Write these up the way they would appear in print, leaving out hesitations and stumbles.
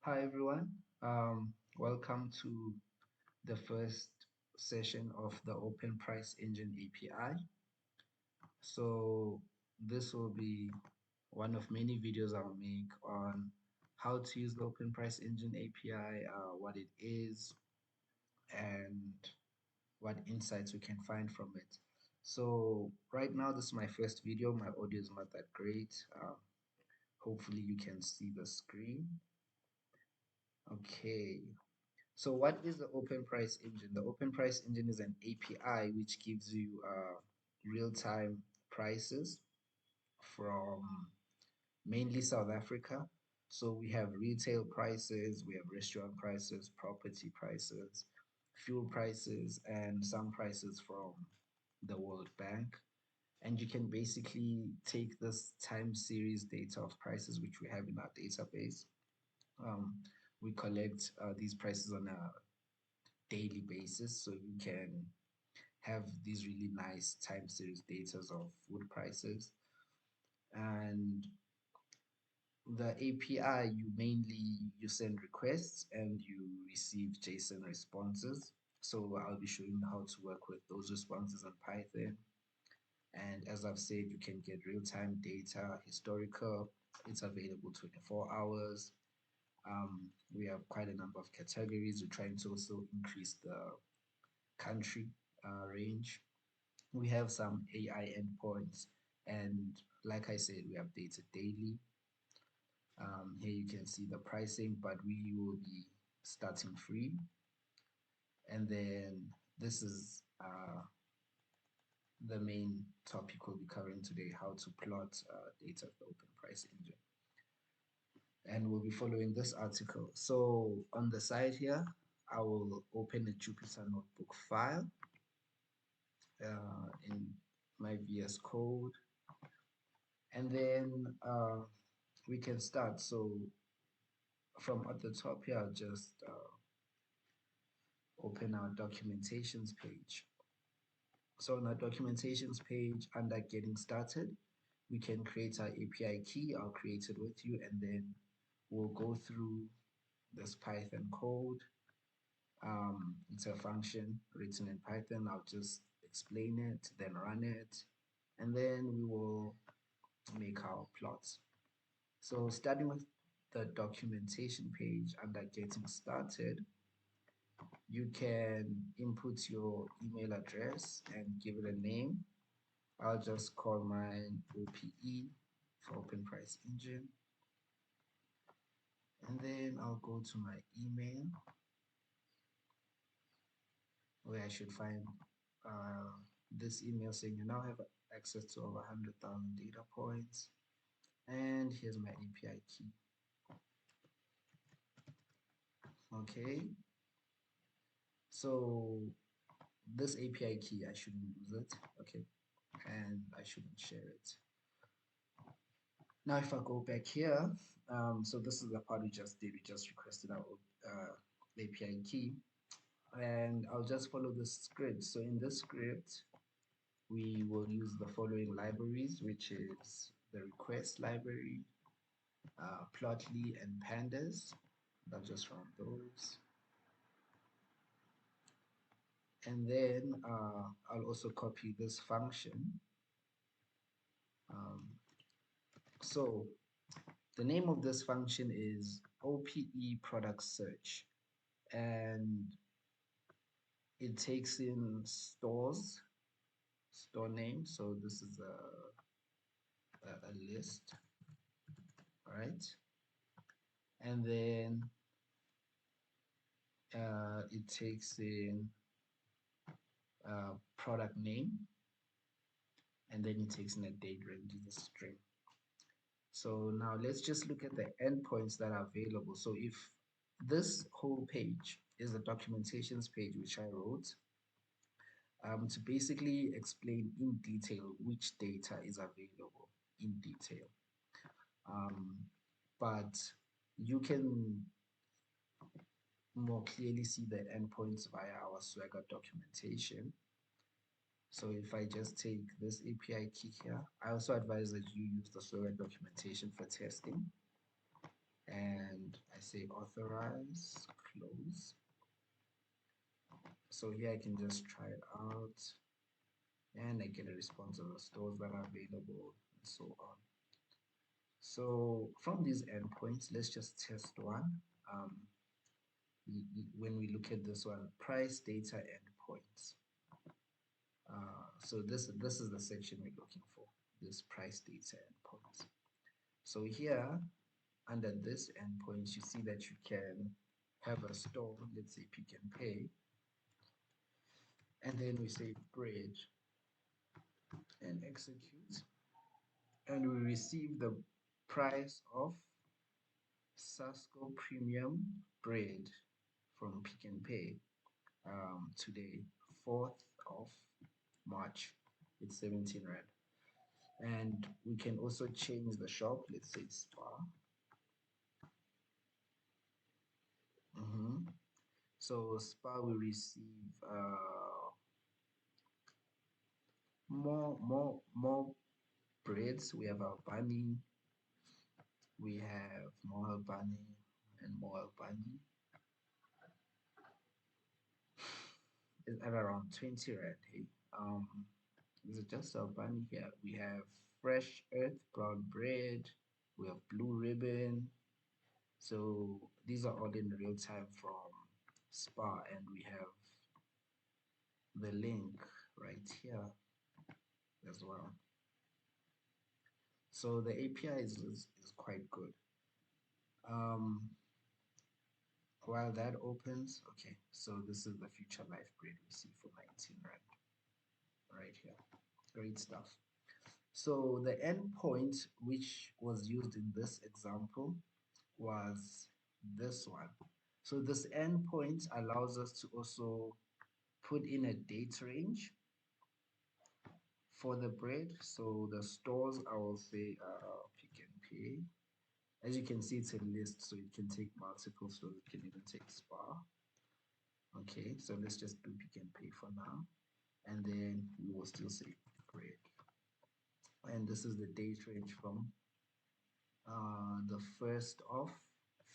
Hi everyone. Welcome to the first session of the OpenPriceEngine API. So this will be one of many videos I'll make on how to use the OpenPriceEngine API, what it is, and what insights we can find from it. So right now this is my first video. My audio is not that great. Hopefully you can see the screen. Okay. So what is the Open Price Engine? The Open Price Engine is an API which gives you real-time prices from mainly South Africa. So we have retail prices, we have restaurant prices, property prices, fuel prices, and some prices from the World Bank. And you can basically take this time series data of prices which we have in our database. Um, we collect these prices on a daily basis, so you can have these really nice time series data of food prices. And the API, you send requests and you receive JSON responses. So I'll be showing you how to work with those responses in Python. And as I've said, you can get real-time data, historical. It's available 24 hours. We have quite a number of categories. We're trying to also increase the country range. We have some AI endpoints, and like I said, we update it daily. Here you can see the pricing, but we will be starting free. And then this is the main topic we'll be covering today, how to plot data of the Open Price Engine. And we'll be following this article. So on the side here, I will open a Jupyter Notebook file in my VS Code, and then we can start. So from at the top here, I'll just open our documentations page. So on our documentations page, under getting started, we can create our API key. I'll create it with you, and then we'll go through this Python code. It's a function written in Python. I'll just explain it, then run it, and then we will make our plots. So starting with the documentation page under getting started, you can input your email address and give it a name. I'll just call mine OPE for Open Price Engine. And then I'll go to my email where I should find this email saying you now have access to over 100,000 data points. And here's my API key. Okay. So this API key, I shouldn't use it. Okay. And I shouldn't share it. Now, if I go back here, so this is the part we just did. We just requested our API key, and I'll just follow the script. So in this script, we will use the following libraries, which is the request library, Plotly, and Pandas. I'll just run those. And then I'll also copy this function. So the name of this function is OPE product search, and it takes in store name. So this is a list, right? And then it takes in product name, and then it takes in a date range in the string. So now let's just look at the endpoints that are available. So if this whole page is the documentations page which I wrote, to basically explain in detail which data is available in detail. But you can more clearly see the endpoints via our Swagger documentation. So if I just take this API key here, I also advise that you use the Swagger documentation for testing. And I say authorize, close. So here I can just try it out and I get a response of the stores that are available and so on. So from these endpoints, let's just test one. When we look at this one, price data endpoints. So this is the section we're looking for, this price data endpoints. So here, under this endpoint, you see that you can have a store, let's say Pick and Pay, and then we say bread and execute, and we receive the price of Sasco Premium bread from Pick and Pay today, 4th of March. It's 17 Rand. And we can also change the shop, let's say spa. So spa will receive more breads. We have our bunny, we have more bunny and more bunny. It's at around 20 Rand. Hey, is it just our bunny here? We have fresh earth brown bread, we have blue ribbon. So these are all in real time from spa, and we have the link right here as well. So the API is quite good. While that opens, okay, so this is the future life bread we see for 19 Rand right here. Great stuff. So the endpoint which was used in this example was this one. So this endpoint allows us to also put in a date range for the bread. So the stores, I will say Pick and Pay. As you can see, it's a list, so it can take multiple stores. It can even take Spa. Okay, so let's just do Pick and Pay for now, and then we will still say bread. And this is the date range from the 1st of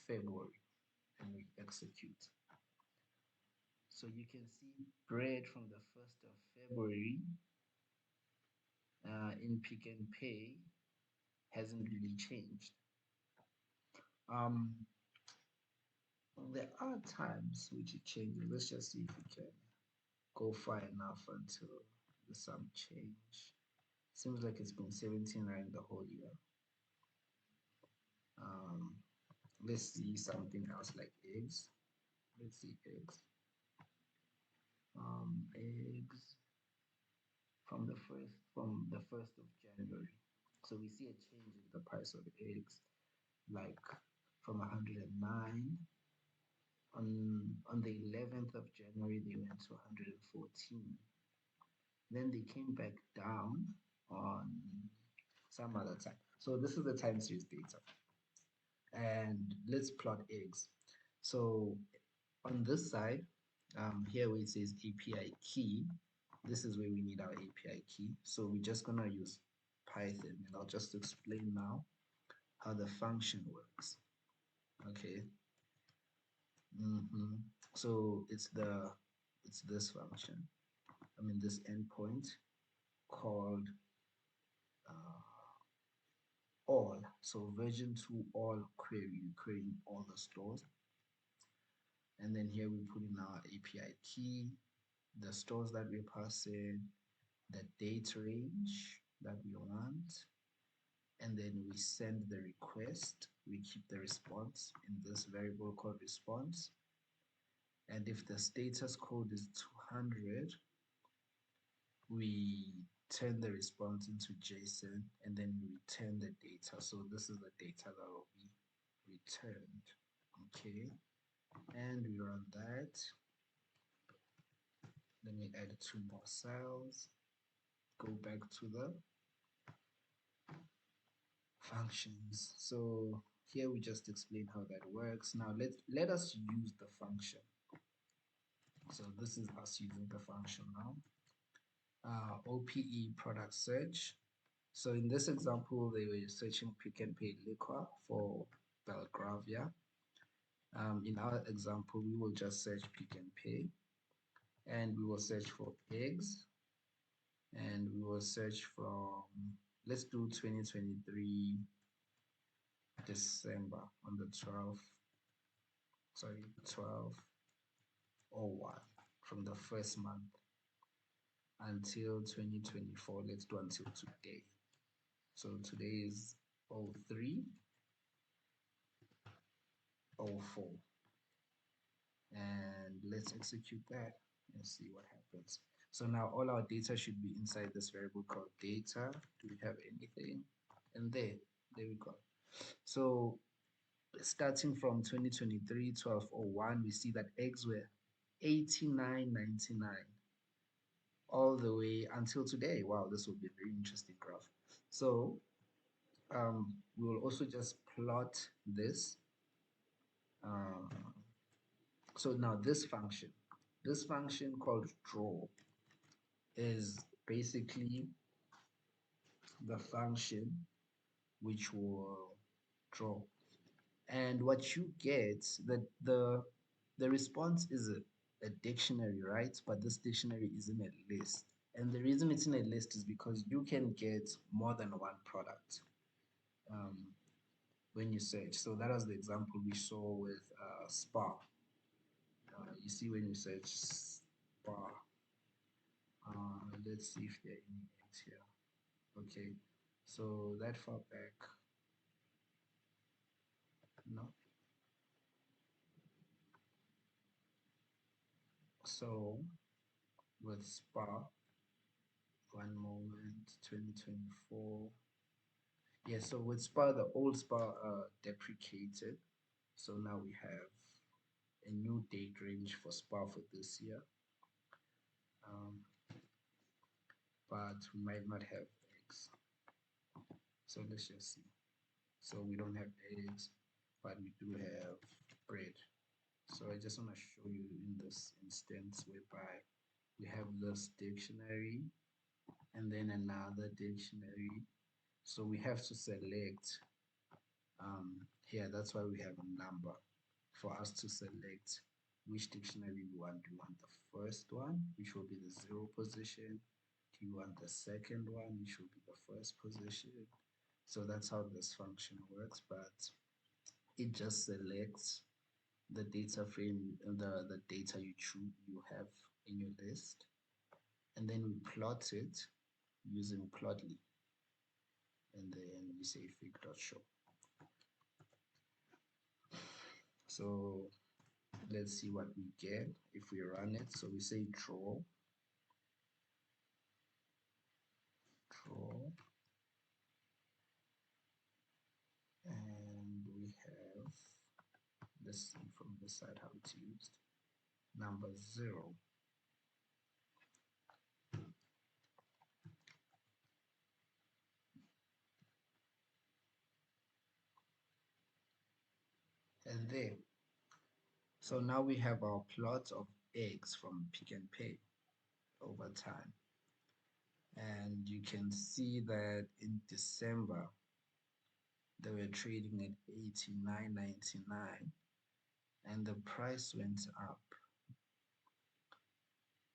February, and we execute. So you can see bread from the 1st of February in Pick and Pay hasn't really changed. There are times which it changes. Let's just see if we can go far enough until there's some change. Seems like it's been 17 Rand the whole year. Let's see something else like eggs. Let's see eggs. Eggs from the first of January. So we see a change in the price of eggs, like from 109 on the 11th of January they went to 114. Then they came back down on some other time. So this is the time series data. And let's plot eggs. So on this side, here where it says API key, this is where we need our API key. So we're just gonna use Python, and I'll just explain now how the function works. Okay. So it's this function. I mean this endpoint called all. So version 2 all query, querying all the stores. And then here we put in our API key, the stores that we're passing, the date range that we want, and then we send the request. We keep the response in this variable called response. And if the status code is 200, we turn the response into JSON and then we return the data. So this is the data that will be returned. Okay, and we run that. Let me add 2 more cells. Go back to the functions. So here we just explain how that works. Now let us use the function. So this is us using the function now. OPE product search. So in this example, they were searching Pick and Pay liquor for Belgravia. In our example, we will just search Pick and Pay, and we will search for eggs, and we will search from, let's do 2023 December on the 12th, sorry, 12/01, from the first month until 2024. Let's do until today. So today is 03/04, and let's execute that and see what happens. So now all our data should be inside this variable called data. Do we have anything? And there we go. So starting from 2023 12/01, we see that eggs were 89.99 all the way until today. Wow, this will be a very interesting graph. So we will also just plot this. So now this function called draw is basically the function which will draw. And what you get, the response is a dictionary, right? But this dictionary is in a list. And the reason it's in a list is because you can get more than one product um, when you search. So that was the example we saw with spa. You see when you search spa, let's see if there are any eggs here. Okay, so that far back, no. So with spa, one moment, 2024. Yeah, so with spa, the old spa deprecated. So now we have a new date range for spa for this year. Um, but we might not have eggs. So let's just see. So we don't have eggs, but we do have bread. So I just want to show you in this instance whereby we have this dictionary and then another dictionary. So we have to select here, that's why we have a number for us to select which dictionary we want. Do you want the first one, which will be the 0 position? Do you want the second one, which will be the first position? So that's how this function works, but it just selects the data frame, the data you have in your list, and then we plot it using Plotly, and then we say fig.show. So let's see what we get if we run it. So we say draw, and we have, let's see from this side how it's used, number 0. And there. So now we have our plot of eggs from Pick and Pay over time. And you can see that in December, they were trading at 89.99, and the price went up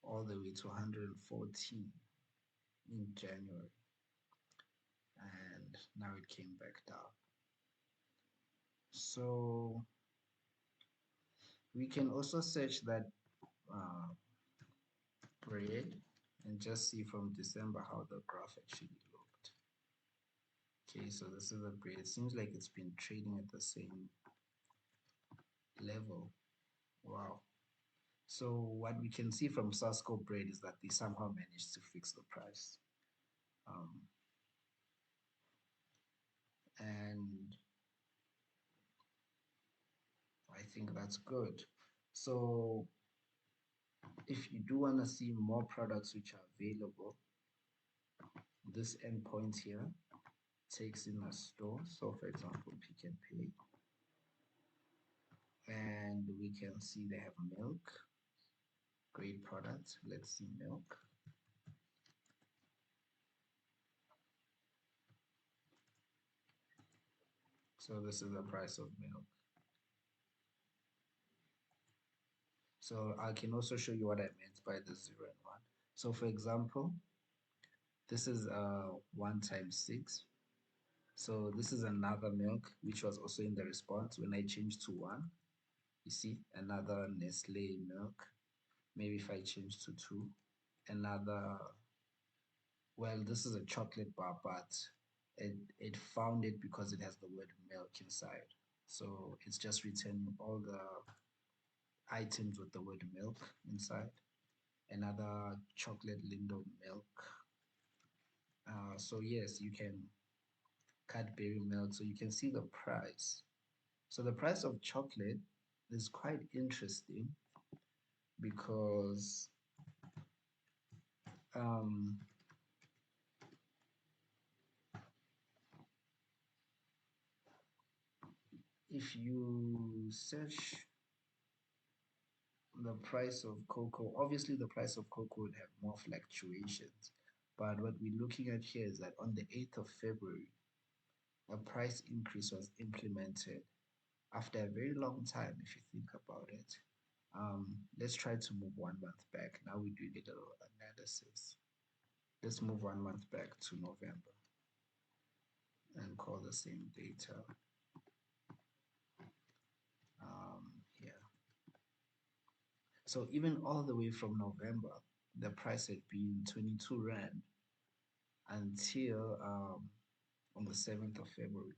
all the way to 114 in January, and now it came back down. So we can also search that bread and just see from December how the graph actually looked. Okay, so this is the bread. It seems like it's been trading at the same level. Wow. So what we can see from Sasco bread is that they somehow managed to fix the price. And I think that's good. So if you do want to see more products which are available, this endpoint here takes in a store. So for example, Pick and Pay. And we can see they have milk. Great product. Let's see milk. So this is the price of milk. So I can also show you what I meant by the 0 and 1. So for example, this is 1 times 6. So this is another milk which was also in the response. When I change to 1, you see another Nestle milk. Maybe if I change to 2, another, well, this is a chocolate bar, but it found it because it has the word milk inside. So it's just returning all the items with the word milk inside. Another chocolate Lindo milk. So yes, you can Cadbury milk. So you can see the price. So the price of chocolate is quite interesting because um, if you search the price of cocoa, obviously the price of cocoa would have more fluctuations. But what we're looking at here is that on the 8th of February, a price increase was implemented after a very long time, if you think about it. Let's try to move 1 month back. Now we're doing a little analysis. Let's move 1 month back to November and call the same data here. So even all the way from November, the price had been 22 Rand until on the 7th of February.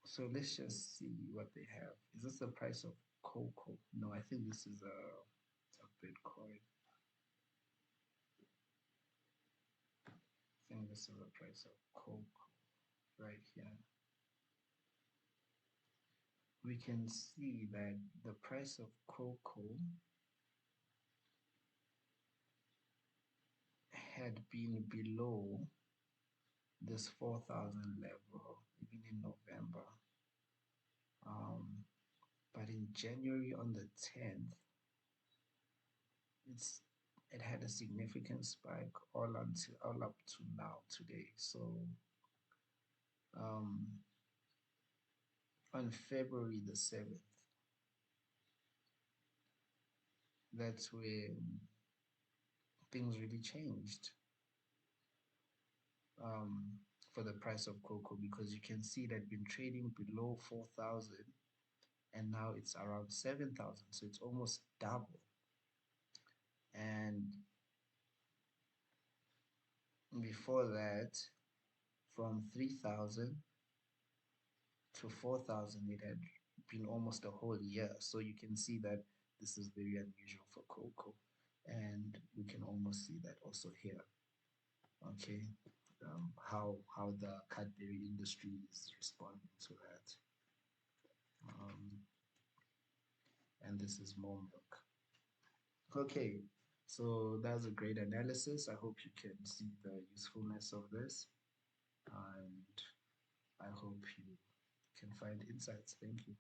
So let's just see what they have. Is this the price of cocoa? No, I think this is a Bitcoin. I think this is the price of cocoa right here. We can see that the price of cocoa had been below this 4,000 level even in November. But in January on the 10th, it had a significant spike all up to now today. So um, on February the 7th, that's when things really changed for the price of cocoa, because you can see that been trading below 4,000 and now it's around 7,000, so it's almost double. And before that, from 3,000 to 4,000, it had been almost a whole year. So you can see that this is very unusual for cocoa, and we can almost see that also here. Okay, how the Cadbury industry is responding to that. And this is more milk. Okay, so that's a great analysis. I hope you can see the usefulness of this, and I hope you can find insights. Thank you.